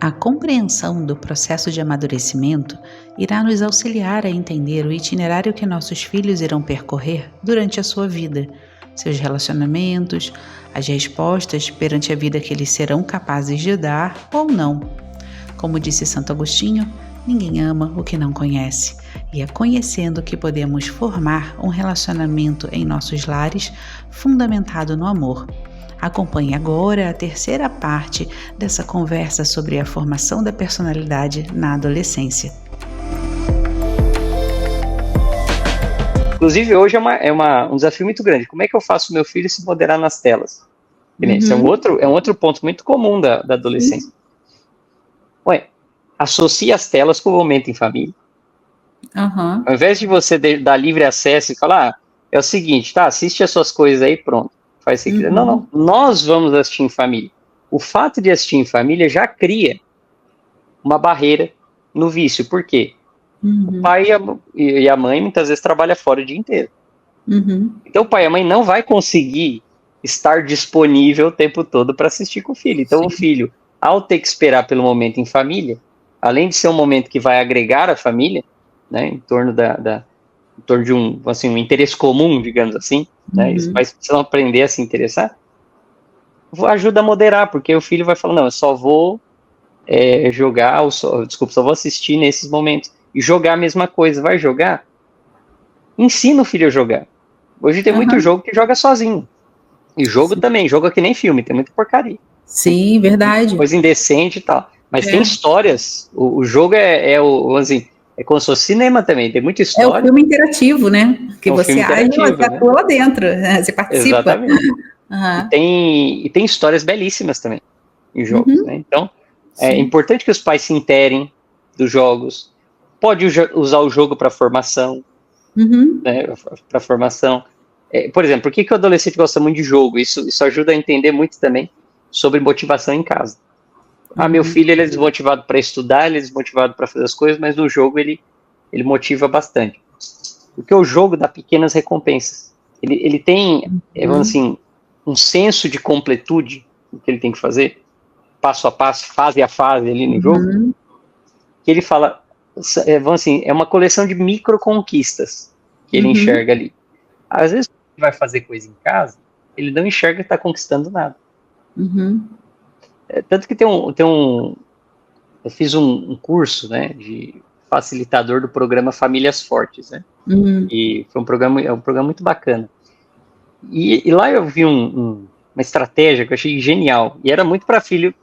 A compreensão do processo de amadurecimento irá nos auxiliar a entender o itinerário que nossos filhos irão percorrer durante a sua vida, seus relacionamentos, as respostas perante a vida que eles serão capazes de dar ou não. Como disse Santo Agostinho, ninguém ama o que não conhece, e é conhecendo que podemos formar um relacionamento em nossos lares fundamentado no amor. Acompanhe agora a terceira parte dessa conversa sobre a formação da personalidade na adolescência. Inclusive, hoje um desafio muito grande. Como é que eu faço meu filho se moderar nas telas? Esse é um outro ponto muito comum da adolescência. Ué, associe as telas com o momento em família. Ao invés de você dar livre acesso e falar, é o seguinte, tá, assiste as suas coisas aí, pronto. Faz se quiser. Não. Nós vamos assistir em família. O fato de assistir em família já cria uma barreira no vício. Por quê? O pai e a mãe muitas vezes trabalham fora o dia inteiro. Então o pai e a mãe não vai conseguir estar disponível o tempo todo para assistir com o filho. Então o filho, ao ter que esperar pelo momento em família, além de ser um momento que vai agregar a família, né, em torno de um interesse comum, digamos assim, né, os pais precisam aprender a se interessar, ajuda a moderar, porque o filho vai falar, não, eu só vou só vou assistir nesses momentos, e jogar a mesma coisa, vai jogar? Ensina o filho a jogar. Hoje tem muito jogo que joga sozinho, e jogo também, joga que nem filme, tem muita porcaria. Sim, verdade. Coisa indecente e tal, mas tem histórias, o jogo é como se fosse cinema também, tem muita história. É o filme interativo, né? Que você age, você atua lá dentro, né? Você participa. Exatamente. E tem histórias belíssimas também em jogos, né? Então, é importante que os pais se interem dos jogos. Pode usar o jogo para formação, né? Para formação. Por exemplo, por que o adolescente gosta muito de jogo? Isso ajuda a entender muito também sobre motivação em casa. Meu filho ele é desmotivado para estudar, ele é desmotivado para fazer as coisas, mas no jogo ele motiva bastante. Porque o jogo dá pequenas recompensas. Ele tem, vamos assim, um senso de completude do que ele tem que fazer, passo a passo, fase a fase ali no jogo, que ele fala, vamos assim, é uma coleção de micro conquistas que ele enxerga ali. Às vezes ele vai fazer coisa em casa, ele não enxerga que está conquistando nada. Tanto que eu fiz um curso, né, de facilitador do programa Famílias Fortes, né, e foi um programa muito bacana. E lá eu vi uma estratégia que eu achei genial, e era muito para filho,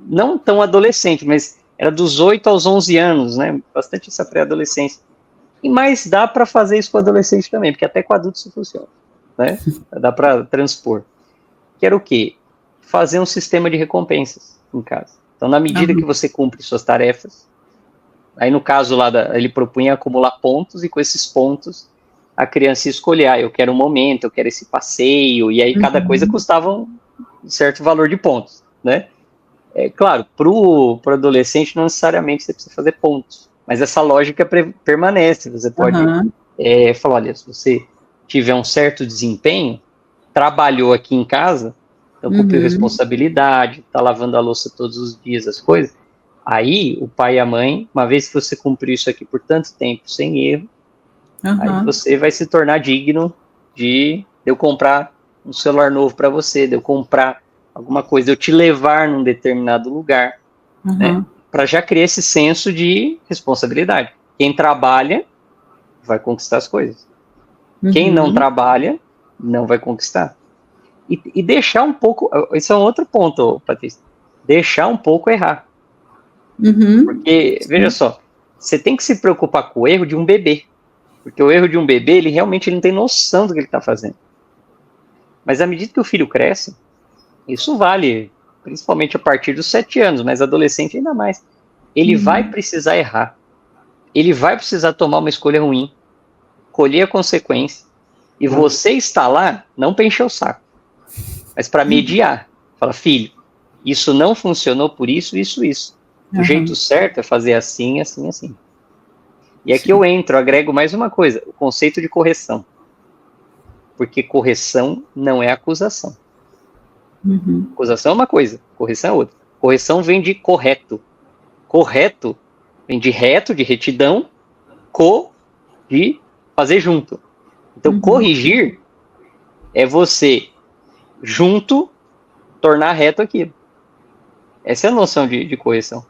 não tão adolescente, mas era dos 8 aos 11 anos, né, bastante essa pré-adolescência. Mas dá para fazer isso com adolescente também, porque até com adulto isso funciona, né, dá para transpor. Que era o quê? Fazer um sistema de recompensas em casa. Então, na medida que você cumpre suas tarefas, aí no caso lá, ele propunha acumular pontos, e com esses pontos, a criança ia escolher, eu quero um momento, eu quero esse passeio, e aí cada coisa custava um certo valor de pontos, né? Claro, para o adolescente não necessariamente você precisa fazer pontos, mas essa lógica permanece, você pode falar, olha, se você tiver um certo desempenho, trabalhou aqui em casa, então cumpriu responsabilidade, está lavando a louça todos os dias, as coisas. Aí o pai e a mãe, uma vez que você cumpriu isso aqui por tanto tempo, sem erro, aí você vai se tornar digno de eu comprar um celular novo para você, de eu comprar alguma coisa, de eu te levar num determinado lugar, né? Para já criar esse senso de responsabilidade. Quem trabalha vai conquistar as coisas. Quem não trabalha não vai conquistar. E deixar um pouco, esse é um outro ponto, Patrícia, deixar um pouco errar. Porque, veja só, você tem que se preocupar com o erro de um bebê, porque o erro de um bebê, ele realmente não tem noção do que ele está fazendo. Mas à medida que o filho cresce, isso vale, principalmente a partir dos 7 anos, mas adolescente ainda mais. Ele vai precisar errar, ele vai precisar tomar uma escolha ruim, colher a consequência, e você está lá, não para encher o saco, mas para mediar. Fala, filho, isso não funcionou por isso, isso, isso. O jeito certo é fazer assim, assim, assim. E aqui eu agrego mais uma coisa, o conceito de correção. Porque correção não é acusação. Acusação é uma coisa, correção é outra. Correção vem de correto. Correto vem de reto, de retidão, de fazer junto. Então, corrigir é você, junto, tornar reto aquilo. Essa é a noção de correção.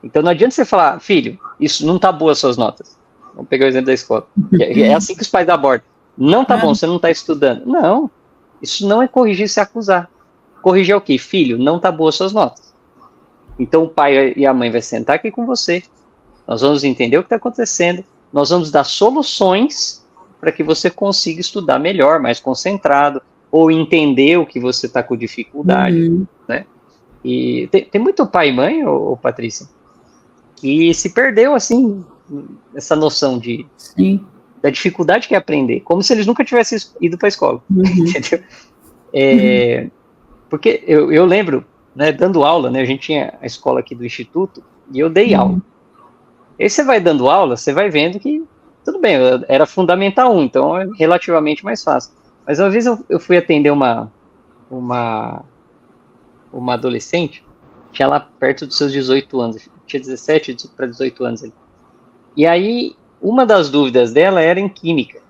Então, não adianta você falar, filho, isso não tá boa as suas notas. Vamos pegar o exemplo da escola. É assim que os pais abordam. Não tá bom, você não tá estudando. Não, isso não é corrigir, isso é acusar. Corrigir é o quê? Filho, não tá boa as suas notas. Então, o pai e a mãe vai sentar aqui com você. Nós vamos entender o que está acontecendo. Nós vamos dar soluções para que você consiga estudar melhor, mais concentrado, ou entender o que você está com dificuldade, né? E tem muito pai e mãe, ô Patrícia, que se perdeu, assim, essa noção da dificuldade que é aprender, como se eles nunca tivessem ido para a escola, entendeu? Porque eu lembro, né, dando aula, né, a gente tinha a escola aqui do Instituto, e eu dei aula. Aí você vai dando aula, você vai vendo que, tudo bem, era Fundamental 1, então é relativamente mais fácil. Mas uma vez eu fui atender uma adolescente, tinha lá perto dos seus 18 anos, tinha 17 para 18 anos ali. E aí, uma das dúvidas dela era em química.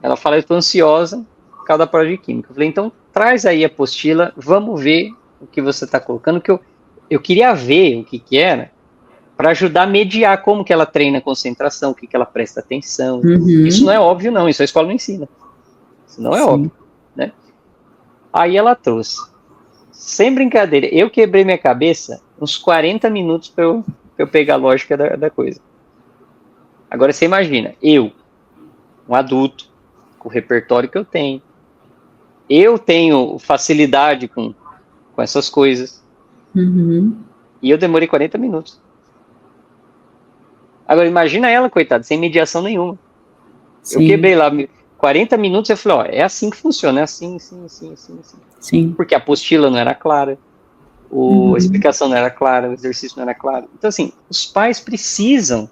Ela fala, eu estou ansiosa por causa da prova de química. Eu falei, então traz aí a apostila, vamos ver o que você está colocando, que eu queria ver o que era, para ajudar a mediar como que ela treina a concentração, o que ela presta atenção. Isso não é óbvio, não, isso a escola não ensina. Isso não é óbvio, né? Aí ela trouxe. Sem brincadeira, eu quebrei minha cabeça uns 40 minutos para eu pegar a lógica da coisa. Agora você imagina, eu, um adulto, com o repertório que eu tenho facilidade com essas coisas, e eu demorei 40 minutos. Agora imagina ela, coitada, sem mediação nenhuma. Sim. Eu quebrei lá 40 minutos e eu falei, é assim que funciona, é assim. Sim. Porque a apostila não era clara, a explicação não era clara, o exercício não era claro. Então, assim, os pais precisam,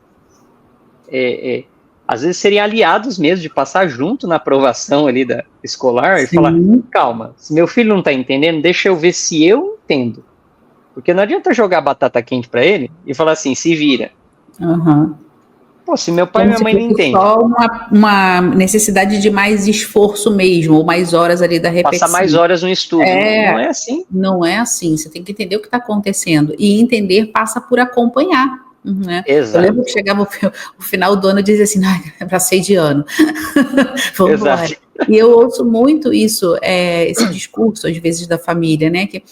às vezes, serem aliados mesmo, de passar junto na aprovação ali da escolar e falar, calma, se meu filho não está entendendo, deixa eu ver se eu entendo. Porque não adianta jogar batata quente para ele e falar assim, se vira. Pô, se meu pai e minha mãe não entendem. Só uma necessidade de mais esforço mesmo, ou mais horas ali da repetição. Passar mais horas no estudo. Não é assim. Não é assim. Você tem que entender o que está acontecendo. E entender passa por acompanhar. Né? Exato. Eu lembro que chegava o final do ano e dizia assim, passei de ano. Vamos embora. E eu ouço muito isso, esse discurso, às vezes, da família, né? Que,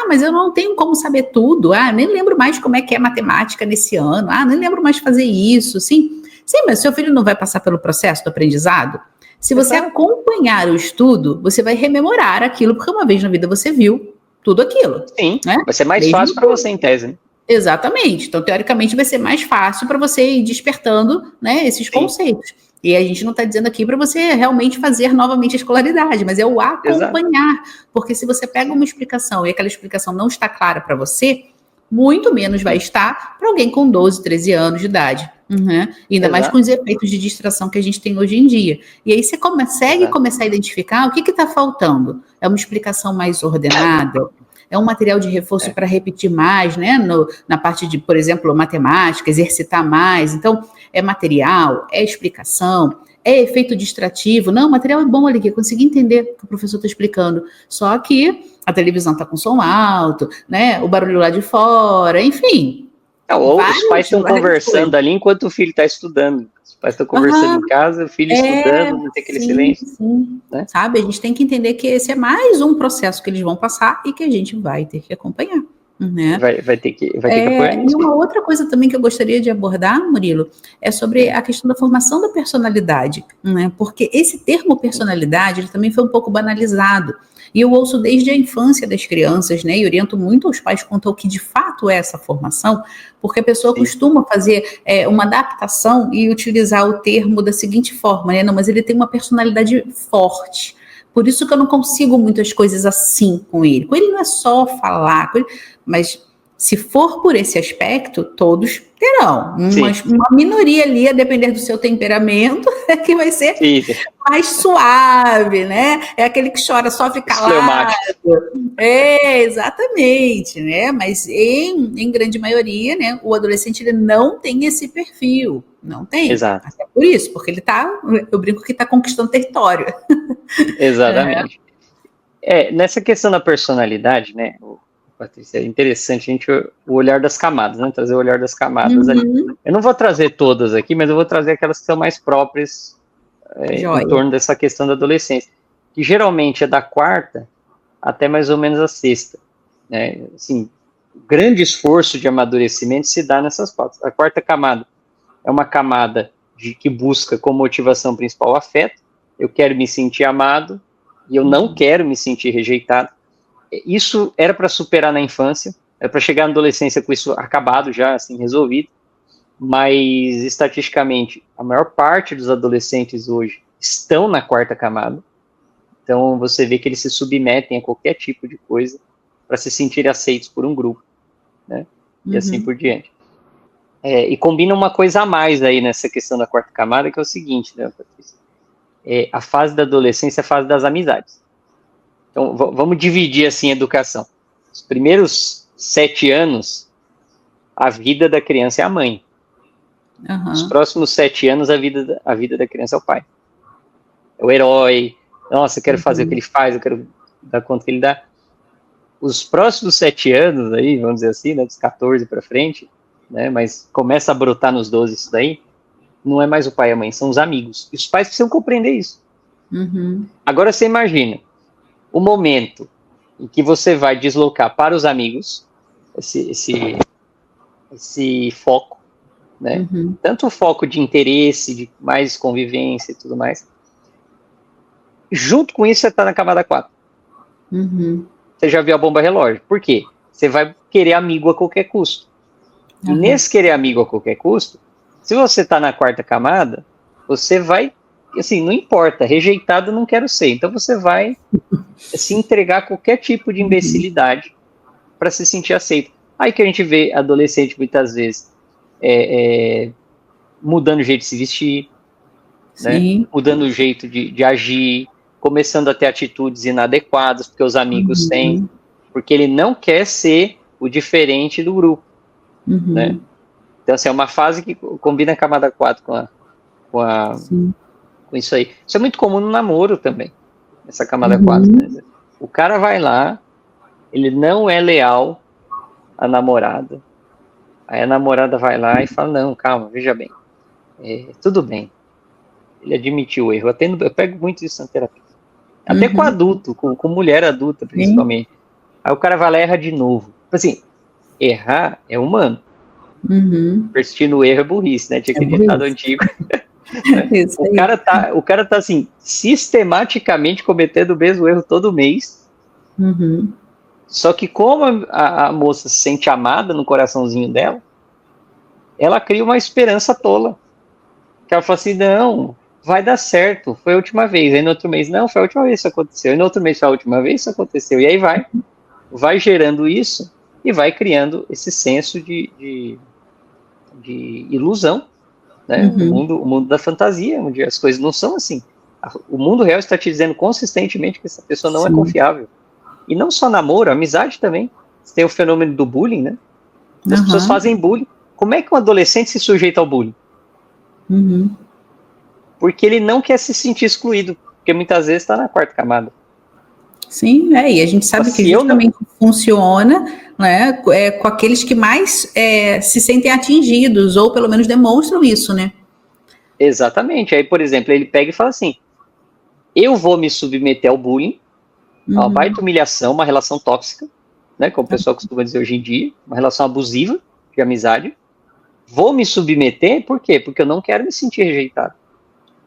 mas eu não tenho como saber tudo. Nem lembro mais como é que é matemática nesse ano. Nem lembro mais fazer isso. Sim, mas seu filho não vai passar pelo processo do aprendizado? Se você acompanhar o estudo, você vai rememorar aquilo, porque uma vez na vida você viu tudo aquilo. Sim, né? Vai ser mais fácil para você em tese, né? Exatamente. Então, teoricamente, vai ser mais fácil para você ir despertando, né, esses conceitos. E a gente não está dizendo aqui para você realmente fazer novamente a escolaridade, mas é o acompanhar. Exato. Porque se você pega uma explicação e aquela explicação não está clara para você, muito menos vai estar para alguém com 12, 13 anos de idade. Ainda mais com os efeitos de distração que a gente tem hoje em dia. E aí você consegue começar a identificar o que está faltando. É uma explicação mais ordenada? É um material de reforço para repetir mais, né? Na parte de, por exemplo, matemática, exercitar mais. Então, é material, é explicação, é efeito distrativo. Não, o material é bom ali, que eu consegui entender o que o professor está explicando. Só que a televisão está com som alto, né? O barulho lá de fora, enfim. Ou os pais estão conversando ali enquanto o filho está estudando. Os pais estão conversando em casa, o filho estudando, não tem aquele silêncio. Sim. Né? Sabe, a gente tem que entender que esse é mais um processo que eles vão passar e que a gente vai ter que acompanhar. Né? Vai ter que apoiar. E uma outra coisa também que eu gostaria de abordar, Murilo, é sobre a questão da formação da personalidade. Né? Porque esse termo personalidade ele também foi um pouco banalizado. E eu ouço desde a infância das crianças, né? E oriento muito aos pais quanto ao que de fato é essa formação, porque a pessoa costuma fazer uma adaptação e utilizar o termo da seguinte forma, né? Não, mas ele tem uma personalidade forte. Por isso que eu não consigo muitas coisas assim com ele. Com ele não é só falar, mas Se for por esse aspecto, todos terão. Uma minoria ali, a depender do seu temperamento, que vai ser mais suave, né? É aquele que chora, sofre calado. Exatamente, né? Mas em grande maioria, né, o adolescente ele não tem esse perfil. Não tem. Exato. Até por isso, porque ele eu brinco que está conquistando território. Exatamente. Nessa questão da personalidade, né, Patrícia, é interessante o olhar das camadas, né? Trazer o olhar das camadas ali. Eu não vou trazer todas aqui, mas eu vou trazer aquelas que são mais próprias em torno dessa questão da adolescência, que geralmente é da 4ª até mais ou menos a 6ª. Né? Assim, o grande esforço de amadurecimento se dá nessas 4. A 4ª camada é uma camada que busca como motivação principal o afeto. Eu quero me sentir amado e eu não quero me sentir rejeitado. Isso era para superar na infância, era para chegar na adolescência com isso acabado já, assim, resolvido, mas estatisticamente a maior parte dos adolescentes hoje estão na 4ª camada, então você vê que eles se submetem a qualquer tipo de coisa para se sentirem aceitos por um grupo, né, e assim por diante. E combina uma coisa a mais aí nessa questão da 4ª camada, que é o seguinte, né, Patrícia? A fase da adolescência é a fase das amizades. Então, vamos dividir assim a educação. Os primeiros 7 anos, a vida da criança é a mãe. Os próximos 7 anos, a vida da criança é o pai. É o herói. Nossa, eu quero fazer o que ele faz, eu quero dar conta que ele dá. Os próximos 7 anos, aí, vamos dizer assim, né, dos 14 para frente, né, mas começa a brotar nos 12 isso daí, não é mais o pai e a mãe, são os amigos. E os pais precisam compreender isso. Agora você imagina o momento em que você vai deslocar para os amigos esse foco, né? Tanto o foco de interesse, de mais convivência e tudo mais. Junto com isso, você está na camada 4. Você já viu a bomba relógio. Por quê? Você vai querer amigo a qualquer custo. E nesse querer amigo a qualquer custo, se você está na 4ª camada, você vai, assim, não importa, rejeitado não quero ser. Então você vai se entregar a qualquer tipo de imbecilidade para se sentir aceito. Aí que a gente vê adolescente muitas vezes mudando o jeito de se vestir, né? Mudando o jeito de agir, começando a ter atitudes inadequadas, porque os amigos têm, porque ele não quer ser o diferente do grupo. Né? Então, assim, é uma fase que combina a camada 4 com isso aí. Isso é muito comum no namoro também, essa camada 4. Né? O cara vai lá, ele não é leal à namorada, aí a namorada vai lá e fala, não, calma, veja bem, tudo bem, ele admitiu o erro. Eu pego muito isso na terapia, até com adulto, com mulher adulta principalmente. Aí o cara vai lá e erra de novo. Assim, errar é humano, persistir no erro é burrice, né? Tinha aquele ditado antigo. O cara tá assim, sistematicamente cometendo o mesmo erro todo mês. Só que como a moça se sente amada no coraçãozinho dela, ela cria uma esperança tola. Que ela fala assim, não, vai dar certo, foi a última vez. Aí no outro mês, não, foi a última vez que isso aconteceu. E no outro mês, foi a última vez que isso aconteceu. E aí vai gerando isso e vai criando esse senso de ilusão. Né? O mundo da fantasia, onde as coisas não são assim. O mundo real está te dizendo consistentemente que essa pessoa não é confiável. E não só namoro, amizade também. Você tem o fenômeno do bullying, né? As pessoas fazem bullying. Como é que um adolescente se sujeita ao bullying? Porque ele não quer se sentir excluído, porque muitas vezes está na 4ª camada. Sim, e a gente sabe que justamente funciona, né, com aqueles que mais se sentem atingidos, ou pelo menos demonstram isso, né? Exatamente. Aí, por exemplo, ele pega e fala assim, eu vou me submeter ao bullying, a uma baita humilhação, uma relação tóxica, né, como o pessoal costuma dizer hoje em dia, uma relação abusiva de amizade. Vou me submeter, por quê? Porque eu não quero me sentir rejeitado.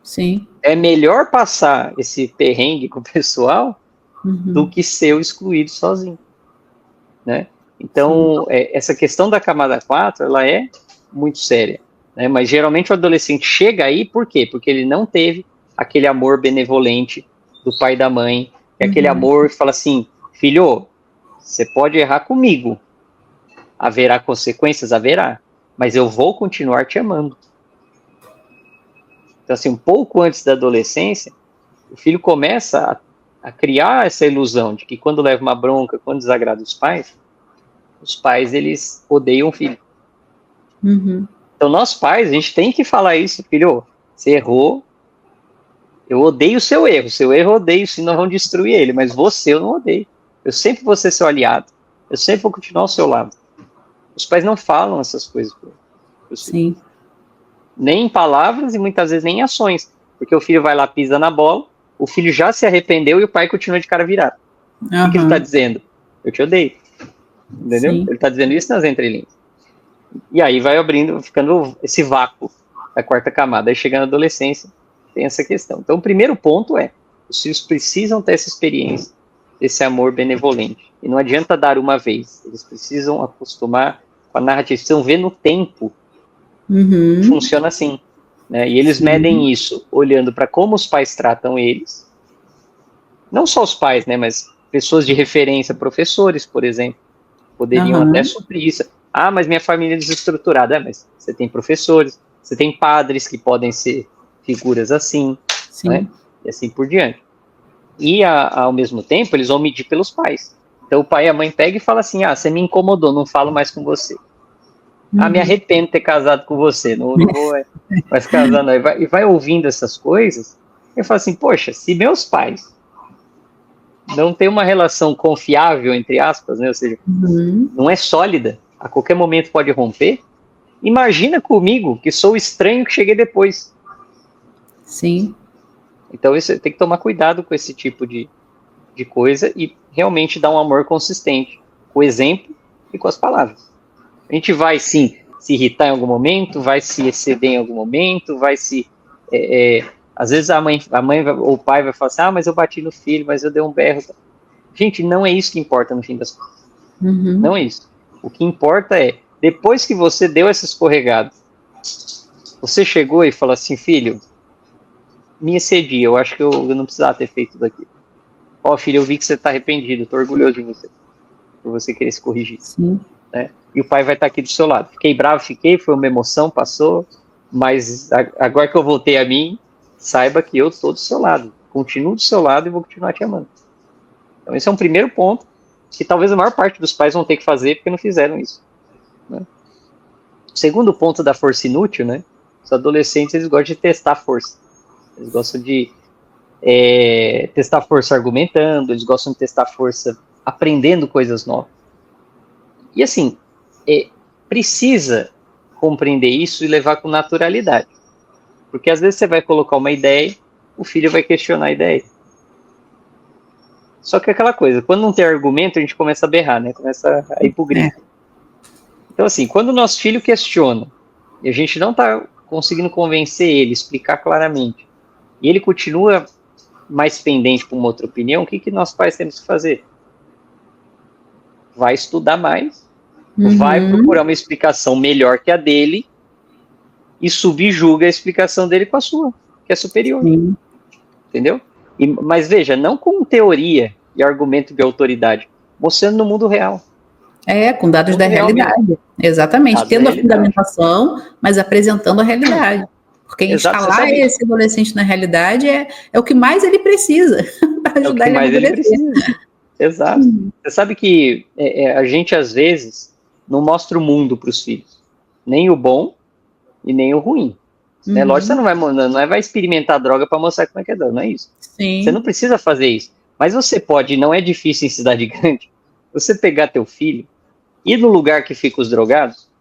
Sim. É melhor passar esse perrengue com o pessoal do que ser o excluído sozinho, né? Então, essa questão da camada 4, ela é muito séria, né? Mas geralmente o adolescente chega aí, por quê? Porque ele não teve aquele amor benevolente do pai e da mãe, aquele amor que fala assim, filho, você pode errar comigo, Haverá consequências? Haverá. Mas eu vou continuar te amando. Então, assim, um pouco antes da adolescência, o filho começa a criar essa ilusão de que quando leva uma bronca, quando desagrada os pais, eles odeiam o filho. Uhum. Então, nós pais, a gente tem que falar isso, filho, você errou, eu odeio o seu erro eu odeio, senão vão destruir ele, mas você eu não odeio. Eu sempre vou ser seu aliado, eu sempre vou continuar ao seu lado. Os pais não falam essas coisas para os filhos. Nem em palavras e muitas vezes nem em ações, porque o filho vai lá, pisa na bola, o filho já se arrependeu e o pai continua de cara virado. O que ele está dizendo? Eu te odeio. Entendeu? Sim. Ele está dizendo isso nas entrelinhas. E aí vai abrindo, ficando esse vácuo da quarta camada. Aí chega na adolescência, tem essa questão. Então o primeiro ponto é, os filhos precisam ter essa experiência, desse amor benevolente. E não adianta dar uma vez, eles precisam acostumar com a narrativa, precisam ver no tempo. Funciona assim. Né? E eles medem isso olhando para como os pais tratam eles. Não só os pais, né, mas pessoas de referência, professores, por exemplo, poderiam até suprir isso. Ah, mas minha família é desestruturada. Mas você tem professores, você tem padres que podem ser figuras assim, né? E assim por diante. E, ao mesmo tempo, eles vão medir pelos pais. Então, o pai e a mãe pegam e falam assim, você me incomodou, não falo mais com você. Me arrependo de ter casado com você, não vou mais casar não. E vai ouvindo essas coisas, e fala assim, poxa, se meus pais não têm uma relação confiável, entre aspas, né, ou seja, não é sólida, a qualquer momento pode romper, imagina comigo, que sou estranho que cheguei depois. Sim. Então, isso, tem que tomar cuidado com esse tipo de coisa e realmente dar um amor consistente, com o exemplo e com as palavras. A gente vai, sim, se irritar em algum momento, vai se exceder em algum momento, vai se... às vezes a mãe ou o pai vai falar assim, mas eu bati no filho, mas eu dei um berro. Gente, não é isso que importa no fim das contas. Não é isso. O que importa é, depois que você deu essa escorregada, você chegou e falou assim, filho, me excedi, eu acho que eu não precisava ter feito tudo aquilo. Filho, eu vi que você está arrependido, estou orgulhoso de você, por você querer se corrigir. Sim. Né? E o pai vai estar aqui do seu lado. Fiquei bravo, foi uma emoção, passou, mas agora que eu voltei a mim, saiba que eu estou do seu lado, continuo do seu lado e vou continuar te amando. Então esse é um primeiro ponto, que talvez a maior parte dos pais vão ter que fazer, porque não fizeram isso. Né? O segundo ponto da força inútil, né? Os adolescentes, eles gostam de testar força. Eles gostam de testar força argumentando, eles gostam de testar força aprendendo coisas novas. E assim, precisa compreender isso e levar com naturalidade. Porque às vezes você vai colocar uma ideia, o filho vai questionar a ideia. Só que é aquela coisa, quando não tem argumento, a gente começa a berrar, né? Começa a ir pro grito. Então assim, quando o nosso filho questiona, e a gente não está conseguindo convencer ele, explicar claramente, e ele continua mais pendente para uma outra opinião, o que nós pais temos que fazer? Vai estudar mais, vai procurar uma explicação melhor que a dele e subjuga a explicação dele com a sua, que é superior. Sim. Entendeu? Mas veja, não com teoria e argumento de autoridade, mostrando no mundo real. Com dados da realidade. Mesmo. Exatamente, dados tendo a fundamentação, mas apresentando a realidade. Porque instalar esse adolescente na realidade é o que mais ele precisa para ajudar ele a amadurecer. Exato. Você sabe que a gente, às vezes, não mostra o mundo para os filhos. Nem o bom e nem o ruim. Né? Lógico, você não vai experimentar droga para mostrar como é que é droga, não é isso. Sim. Você não precisa fazer isso. Mas você pode, não é difícil em cidade grande, você pegar teu filho, ir no lugar que fica os drogados,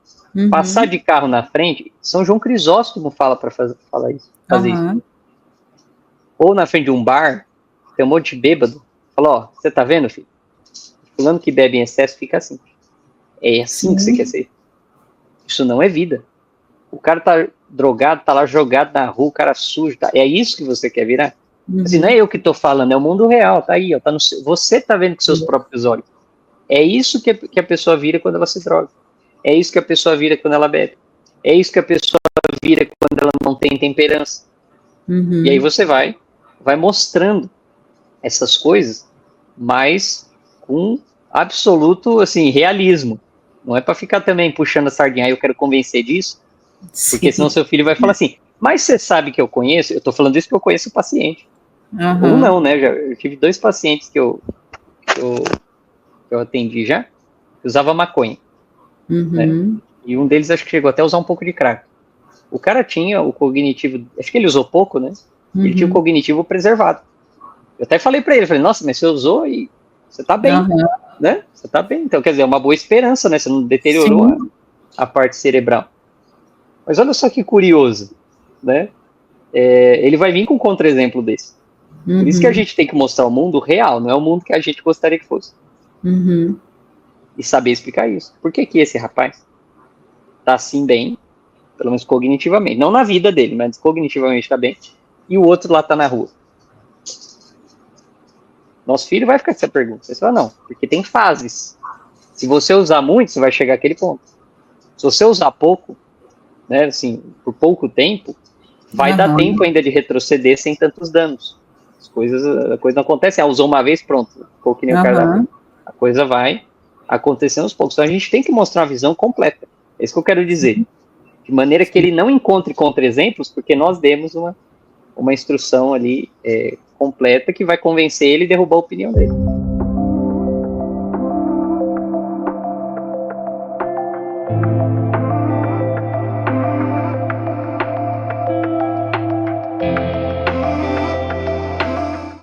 passar de carro na frente. São João Crisóstomo fala para fazer isso. Ou na frente de um bar, tem um monte de bêbado. Fala, você tá vendo, filho? Fulano que bebe em excesso fica assim. É assim que você quer ser. Isso não é vida. O cara tá drogado, tá lá jogado na rua, o cara sujo. É isso que você quer virar? Assim, não é eu que tô falando, é o mundo real. Tá aí, ó, você tá vendo com seus próprios olhos. É isso que a pessoa vira quando ela se droga. É isso que a pessoa vira quando ela bebe. É isso que a pessoa vira quando ela não tem temperança. E aí você vai mostrando essas coisas, mas com absoluto, assim, realismo. Não é para ficar também puxando a sardinha, eu quero convencer disso, Sim. porque senão seu filho vai falar assim, mas você sabe que eu conheço? Eu tô falando isso porque eu conheço o paciente. Ou não, né? Eu tive 2 pacientes que eu atendi já, que usava maconha. Né? E um deles acho que chegou até a usar um pouco de crack. O cara tinha o cognitivo, acho que ele usou pouco, né? Ele tinha o cognitivo preservado. Eu até falei pra ele, falei, nossa, mas você usou e você tá bem, né? Você tá bem. Então, quer dizer, é uma boa esperança, né? Você não deteriorou a parte cerebral. Mas olha só que curioso, né? Ele vai vir com um contra-exemplo desse. Por isso que a gente tem que mostrar o mundo real, não é o mundo que a gente gostaria que fosse. E saber explicar isso. Por que esse rapaz tá assim bem, pelo menos cognitivamente, não na vida dele, mas cognitivamente tá bem, e o outro lá tá na rua? Nosso filho vai ficar com essa pergunta. Você fala, não, porque tem fases. Se você usar muito, você vai chegar àquele ponto. Se você usar pouco, né, assim, por pouco tempo, vai dar tempo ainda de retroceder sem tantos danos. A coisa não acontece, usou uma vez, pronto, ficou que nem o cardápio. A coisa vai acontecendo aos poucos. Então a gente tem que mostrar uma visão completa. É isso que eu quero dizer. De maneira que ele não encontre contra-exemplos, porque nós demos uma instrução ali completa que vai convencer ele e derrubar a opinião dele.